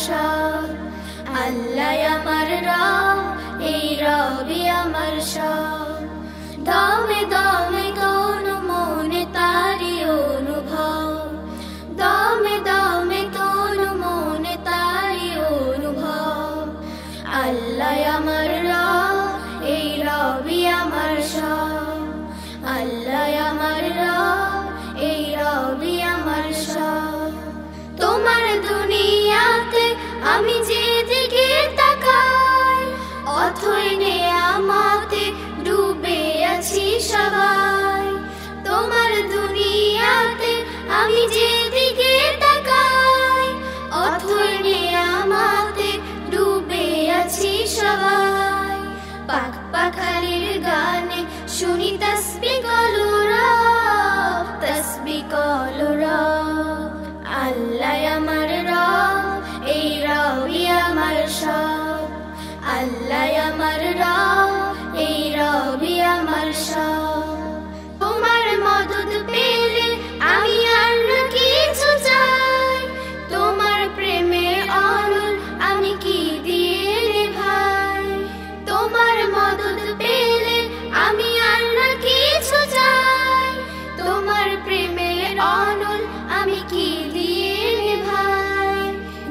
সব, আল্লাহ আমার রব, এই রবি আমার সব। দমে দমে কোন মনে তারি অনুভব, দমে দমে কোন মনে তারি অনুভব। আল্লাহ আমার রব, এই রবি আমার সব, আল্লাহ আমার রব, এই রবি আমার সব। তোমার দুনিয়াতে আমি যেদিকে তাকাই, অথই নেয়ামতে ডুবে আছি সবাই। তোমার দুনিয়াতে আমি যেদিকে তাকাই, অথই নেয়ামতে ডুবে আছি সবাই। পাক পাখালির গানে শুনি তাসবিহ করো রব, তাসবিহ করো রব। আল্লাহ আমার রব, এই রবি আমার সব, আল্লাহ আমার রব, এই রবি আমার সব। তোমার মদদ পেলে আমি আর কিছু চাই, তোমার প্রেমের অনল আমি কি দিয়ে রে ভাই। তোমার মদদ পেলে আমি আর কিছু চাই, তোমার প্রেমের অনল আমি কি দিয়ে রে ভাই।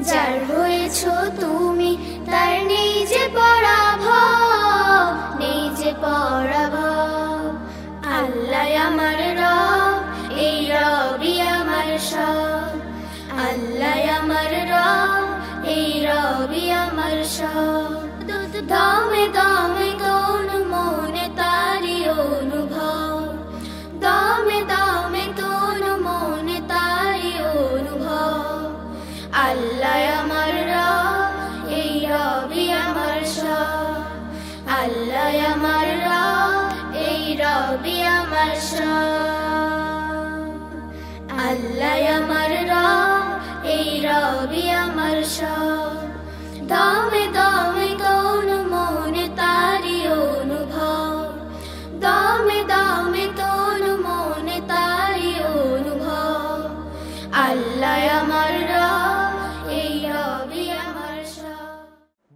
যার হয়েছো তুমি তার নেই যে পরাভব, নেই যে পরাভব। আল্লাহ আমার রব, এই রবি আমার সব, আল্লাহ আমার রব, এই রবি আমার সব। দমে দমে কোন মনে তারি অনুভব, দমে দমে কোন মনে তারি অনুভব। আল্লাহ আমার রব, এই রবি আমার সব, আল্লাহ আমার রব, এই রবি আমার সব। আল্লাহ আমার রব, এই রবি আমার সব। দমে